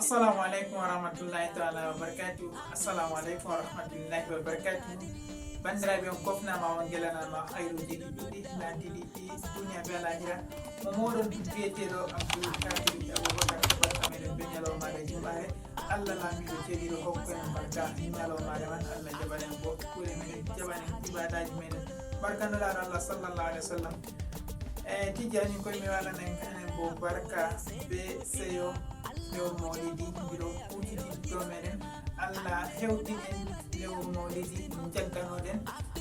Assalamu alaikum warahmatullahi ta'ala wabarakatuh. Assalamu alaikum warahmatullahi wabarakatuh. Bandiraɓe on gofnama on gelanama hayruji ɗuɗɗi latiɗi ɗi duniya be lahira. Mo moɗon biyeteɗo Abdoul Kadir Aboubacar barka meɗen be ñalawmaɗe jumɓare. Allah laamiɗo ceeɗiɗo hokku en barka ñalawmaɗe man. Allah jaɓanen bo kuure meɗen, jaɓanen ibadaji meɗen. Barkanoɗaɗo Allah sallallahu alaihi wa sallam. Tijani koye mi walanen enen bo barka be seyo lewru mawlidi mbiɗo kuutidi ɗo meɗen. Allah hewɗinen lewru mawlidi jagganoɗen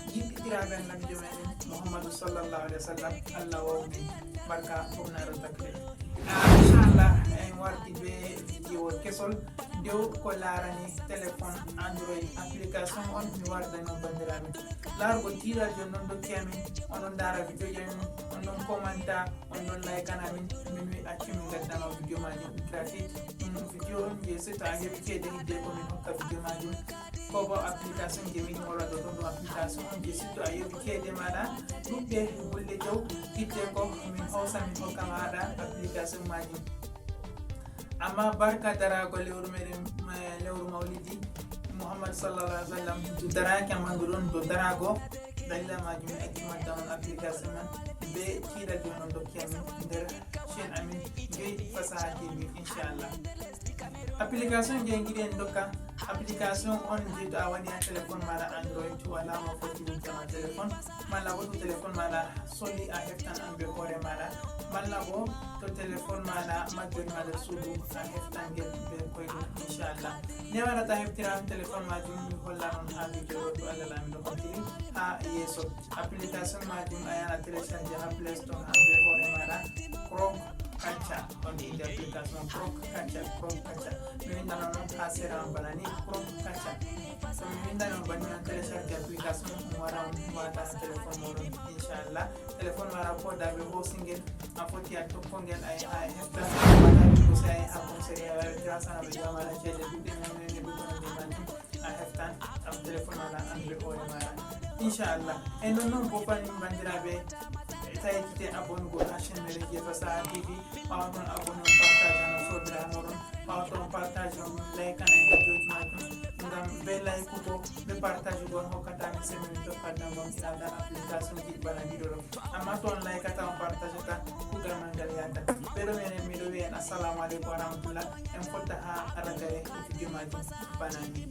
yiɗɗitiraɓe annabijo meɗen Muhammadu sallallahu alaihi wa sallam. Allah wawni barka fofnaɗo takle. Inchallah en warti be vidéo kesol dow ko larani téléphone Android application on mi wardani bandiraɓe larugo tiiɗal jon noon dokki amin onon dara vidéo amin on ɗon commenta on ɗon like amin min wi accumi gaddama vidéo majum gratuit vidéo on je so ta heɓi ceede hidde komin hokka vidéo majum ko bo application je miɗum walla ɗo ɗum application on je surtout a yoɓi ceede maɗa ɗuɗɗe wulde dow hidde ko min hoosa min hokka maɗa application majum. Amma barka darago lewru meɗen lewru mawlidi Muhammad sallallahu alaihi wa sallam do daraki amandu ɗon do darago dalila majum mi acci madda on application man be tiiɗal joni on dokki amin nder chaine amin joyi Fasaha TV inchallah. Application je giɗen dokka application on je to a wani ha téléphone maɗa Android wala mo foti wujjama téléphone malla bo to téléphone maɗa soli a heftan an be hoore maɗa malla bo to téléphone maɗa majjori maɗa suudu a heftan ngel be koyɗum inchallah. Ne waɗata heftiram téléphone majum mi holla on ha vidéo to Allah laamiɗo hokkiri ha yeeso. Application majum a yana télécharge ha Play Store ha be hoore maɗa Chrome Catcher on inde application Chrome Catcher mi windana noon ha sera on bana ni Chrome Catcher so mi windani on banni on télécharge application on wara on wata ha téléphone moɗon inchallah. Téléphone maɗa podaɓe hosingel a foti a tokkongel a hefta waɗaɓe ko si a ha conseil grasanaɓe jamaɗa ceede ɗuɗɗe memene ɗuɗɗonde majum a heftan am téléphone maɗa anduɓe hoore maɗa inchallah. E noon bo fanin bandiraɓe tawite abonugol ha chaine meɗen je Fasaha TV ɓawa toon abonne on partage no sobira moɗon ɓawa toon partage on like ana e vidéoji majum ngam be like ko be partage gon hokkatamin semin tokkatna gon iraɗa application ji bana ɗiɗo ɗo amma to on like ata on partage ta kugal man ngal yadda ɓeɗo menen miɗo wiyen assalamu aleykum wa rahmatullah en fotta ha ragare e vidéo majum bana ni.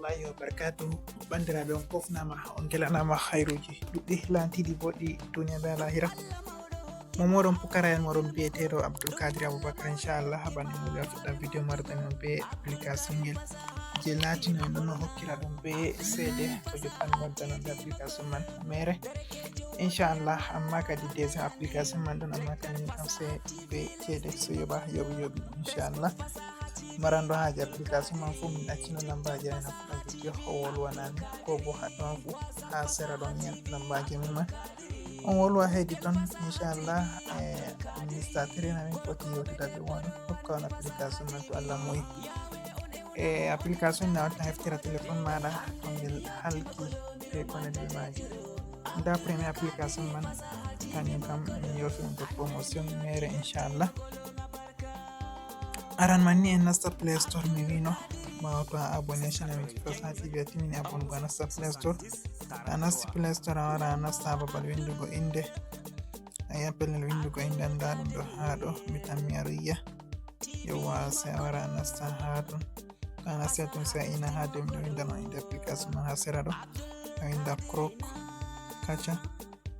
Wallahi wabarakatuh bandiraɓe on kofnama on gelanama hayruji ɗuɗɗi lantiɗi boɗɗi duniya be lahira. Mo moɗon pukara en moɗon biyeteɗo Abdoul Kadir Aboubacar inchallah haɓanni mo fuɗɗa vidéo marɗani on be application ngel je latino en ɗon no hokkira ɗum be seede ko jottani waddano nde application man mere inchallah. Amma kadi déjà application man ɗon amma kañum kam se be ceede so yoɓa yoɓi inchallah. Marando haje application man fu min accino lambaji en hafuɗa vidéo o wolwanami ko bo haɗɗon fu ha sera ɗon yen lambaji mumen on wolwa heydi ton inchallah. Administrateur amin foti yewtuda ɓe woni hokka on application man to Allah moyi. Application na watta heftira téléphone maɗa to ngel halki be konandi maji. Da premier application man kañum kam min yofi on to promotion mere inchallah. Aran man ni en nasta Play Store mi wino ɓawa to a abonation amin Fasaha TV a timmini abonugo a nasta Play Store. A nasti Play Store a wara a nasta babal windugo inde a yiya pellel windugo inde nda ɗum ɗo ha ɗo mi tammi Ariya yewwa se a wara a nasta ha ton to a nasti ton se a ina ha dow miɗo windano inde application man ha sera ɗo a winda Chrome Catcher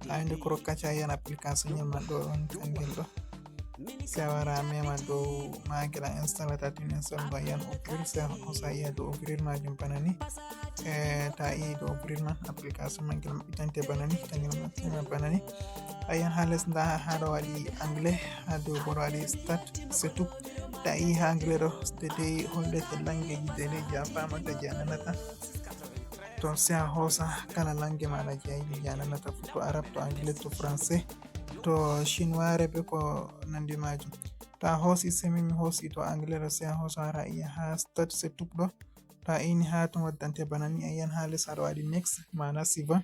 a windi Chrome Catcher a yiyan application ñel man ɗo on kangel ɗo se a wara a mema dow magel a installa ta tin install go yan ouvrir se hosa yiya dow ouvrir majum bana ni ta yi dow ouvrir man application man gel maɓɓitante bana ni tangel maɓɓitima bana ni a yiyan ha les nda ha ɗo waɗi anglais ha dow bo ɗo waɗi start setup ta yi ha anglais ɗo dedei hollete langueji dedeji a famata je a nanata to se a hosa kala langue maɗa je a yiɗi je a nanata fu to arabe to anglais to français to chinois be ko nandi majum. To a hosi semi mi hosi to anglais ɗo se a hosa wara iya ha start setup ɗo to a ini ha ton waddante bana ni a yi'an ha les aɗo waɗi next mana sivan,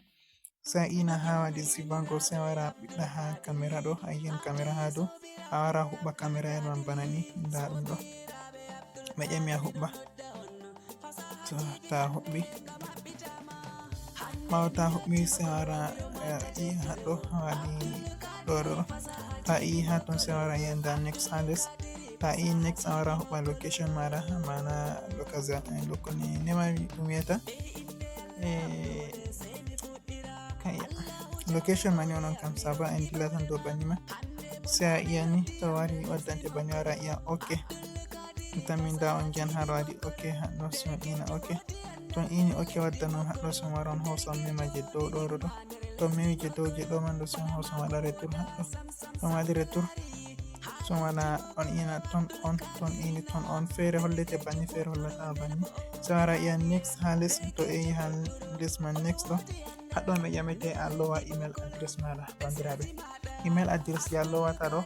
sai a ina ha waɗi sivan go sai a wara ɓiɗɗa ha camera ɗo, a yi'an camera ha dow, a wara huɓɓa camera en man bana ni, nda ɗum ɗo ɓe ƴami a huɓɓa. to ta huɓɓi ɓawo ta huɓɓi sai a wara i haɗɗo waɗi ɗo ta i ha ton sai a wara yi'an nda next ha les, ta i next a wara huɓɓa location maɗa, mana lokoni nemari ɗum wiyata location mani onon kam saba en dillatan dow banni man, sai a iyani to wari waddante banni wara iya ok, tammi nda on jan haɗo waɗi ok haɗɗo so ina ok, ton ini ok wadda non haɗɗo so wara on hosa on mema je dow ɗo ton memi je dow je ɗo man ɗo so hosa on waɗa retour haɗɗo, ton waɗi retour so waɗa on ina ton ini ton on feere hollete banni feere hollata banni, so wara iya next ha les, to eyi ha les man next ɗo haɗɗo ɓe ƴamete a lowa email address maɗa bandiraɓe. Email address ya lowata ɗo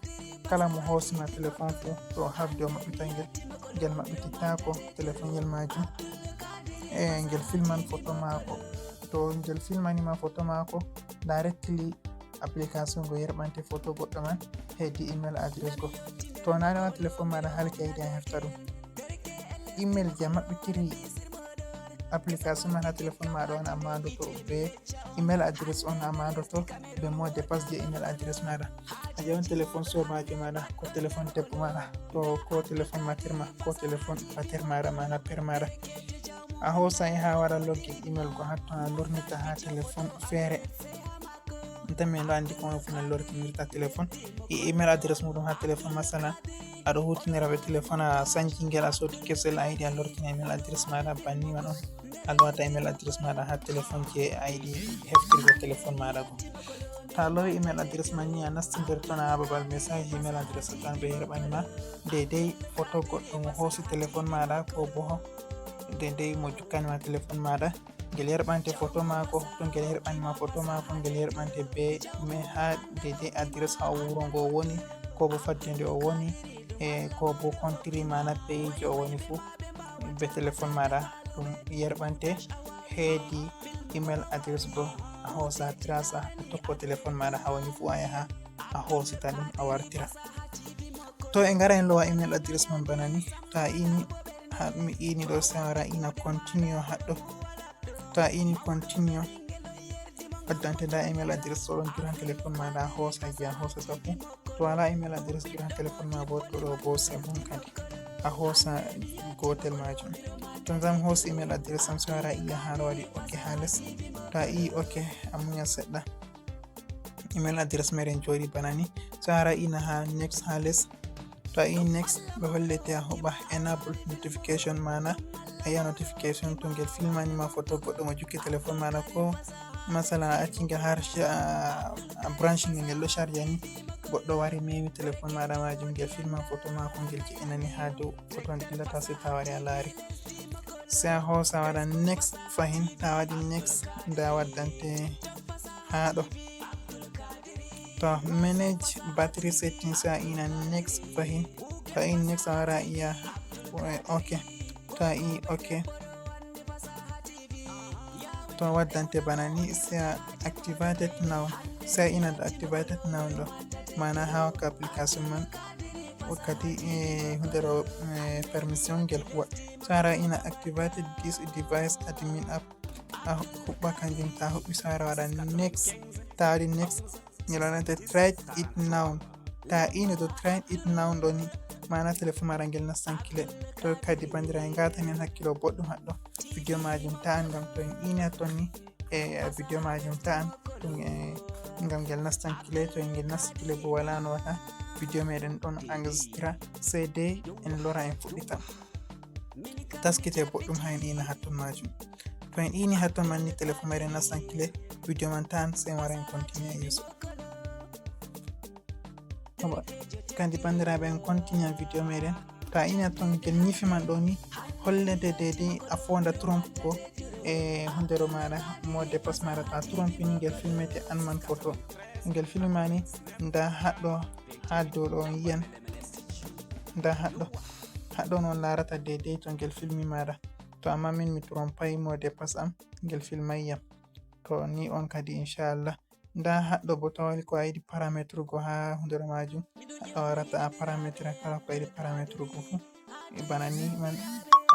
kala mo hosima téléphone fu to habde o maɓɓita ngel maɓɓitittako téléphone ngel majum, ngel filman photo mako, to ngel filmanima photo mako directly application go yerɓante photo goɗɗo man hedi email address go, to nanema téléphone maɗa halke yiɗi a hefta ɗum, email je maɓɓitiri application man ha téléphone maɗa on ammandoto be email address on ammandoto be mot de passe je email address maɗa. A ƴewan téléphone sobajo maɗa ko téléphone debbo maɗa to ko téléphone materma ko téléphone pater maɗa mana père maɗa, a hosai ha wara login email go hatton a lornita ha téléphone feere, tami en ɗo andi ko fu en lortinirta téléphone email address muɗum ha téléphone, masalan aɗo hutinira be téléphone a sankingel a sodi kesel a yiɗi a lortina email address maɗa banni man on a lowata email address maɗa ha téléphone je a yiɗi heftirgo téléphone maɗa go. ta lowi email address man ni a nasti nder ton ha babal message email address tan ɓe yerɓanima dedei photo goɗɗo mo hosi téléphone maɗa ko bo dedei mo jukkanima téléphone maɗa, ngel yerɓante photo mako, to ngel yerɓanima photo mako ngel yerɓante be ha dedei address ha wuro ngo woni, ko bo faddende o woni ko bo country mana pays je o woni fu be téléphone maɗa ɗum yerɓante hedi email address go a hosa trasa a tokko téléphone maɗa ha woni fu a yaha a hosita ɗum a wartira. To e ngara en lowa email address man bana ni, ta ini ha ɗum ini ɗo sai wara ina continue haɗɗo, ta ini continue waddante nda email address ɗo ɗon duran téléphone maɗa hosa je a hosata fu, to wala email address duran téléphone ma bo to ɗo bo c'est bon kadi a hosa gotel majum. to zam hosi email address am sai wara iya ha waɗi ok ha les, ta i ok a muña seɗɗa email address meren joɗi bana ni, sai wara ina ha next ha les, to i next ɓe hollete a hoɓa enable notification mana a yi'a notification to ngel filmanima photo goɗɗo mo jukki téléphone maɗa, ko masalan a accingel har a branche ngel ɗo charge ni, goɗɗo wari memi téléphone maɗa majum ngel filma photo mako ngel je'inani ha dow photo dillata sai ta wari a laari, sai a hosa waɗa next fahin, ta waɗi next nda waddante haɗo to manage battery setting sai a ina next fahin, ta in next a wara iya ok, ta i ok to waddante bana ni sai a activated now, sai ina da activated now ɗo mana ha wakka application man wakkati hundero permission ngel huwa, sai wara ina activated this device admin app a huɓɓa kanjum, ta huɓɓi sai wara waɗa next, ta waɗi next ngel waɗante try it now, ta ini to try it now ɗo ni mana téléphone maɗa ngel nastan kile, to kadi bandiraɓe ngatan en hakkilo boɗɗum haɗɗo vidéo majum ta'an ngam to en ini hatton ni vidéo majum ta'an ngam ngel nastan kile, to ngel nasti kile bo wala no wata vidéo meɗen ɗon enregistra sai dai en lora en fuɗɗita taskite boɗɗum ha en ina hatton majum, to en ini hatton man ni téléphone meɗen nastan kile vidéo man ta'an sai wara en continue yeso. kandi bandiraɓe en continue vidéo meɗen, ta ina ton ngel ñifi man ɗo ni hollete dedei a fonda trompe ko e hundero maɗa mot de passe maɗa, ta trompe ni ngel filmete an man photo ngel filmani nda haɗɗo ha dow ɗo on yiyan, nda haɗɗo non larata dedei to ngel filmi maɗa, to amma min mi trompay mode pass am ngel filmay yam to ni on kadi inchallah. Nda haɗɗo bo tawali ko ayidi parametre go ha hundere majum a warata a parametre kala ko ayidi parametre go fu bana ni man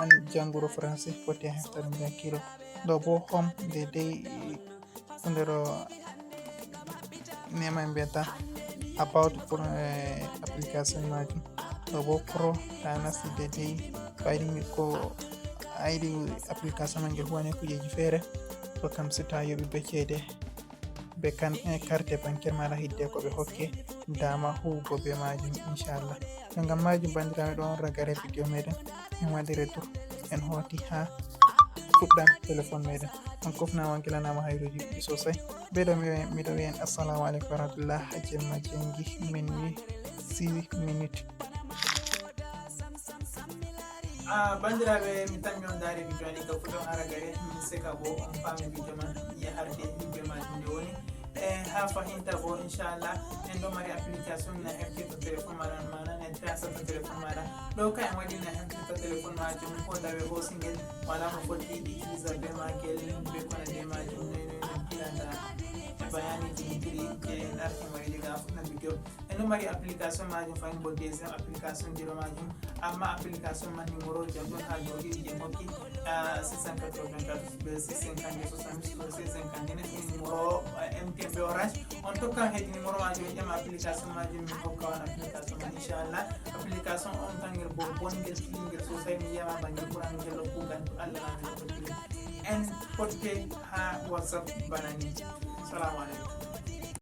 an janguro français foti heftade mbi hakkilo. Ɗo bo home dedei hundero nema mbiyata about pour application majum. Ɗo bo pro ta nasti dedei ko ayidi application man ngel huwane kujeji fere to kam si ta yoɓi be ceede be carte bancaire maɗa hidde ko ɓe hokke dama huwugo be majum inchallah. To ngam majum bandiraɓe ɗo on ragare video meɗen en waɗi retour en hoti ha fuɗɗam téléphone meɗen on kofnama guelanama hayruji ɗuɗɗi sosai. Ɓeɗo miɗo wiyen assalamu aleykum warahmatullah ha jemma jengi min wi 6 minutes. Bandiraɓe mi tammi on daari video ni ka fuɗɗon haragare min seka bo on faami video man yaharde himɓe majum nde woni ha fahinta bo inchallah en ɗo mari application na heftirta téléphone maɗa mana en trasata téléphone maɗa ɗo ka en waɗi na heftirta téléphone majum ko dawe hosingel wala mo foti utilisa be magel be konande majum nono jiranda bayaniji hidiri je en arti wayde ga fuɗɗam video. En ɗo mari application majum fayin bo deuxième application jiro majum amma application man numéro jam ɗon ha dow ɗiɗi je hokki 684 be 650 numéro MTN be Orange on tokka hedi numéro majum ƴama application majum min hokka on application man inchallah. Application on tangel bo bongel filingel sosai mi yiyama bangel ɓurani gello kugal to Allah nami en potte ha WhatsApp banani. Salamu aleykum.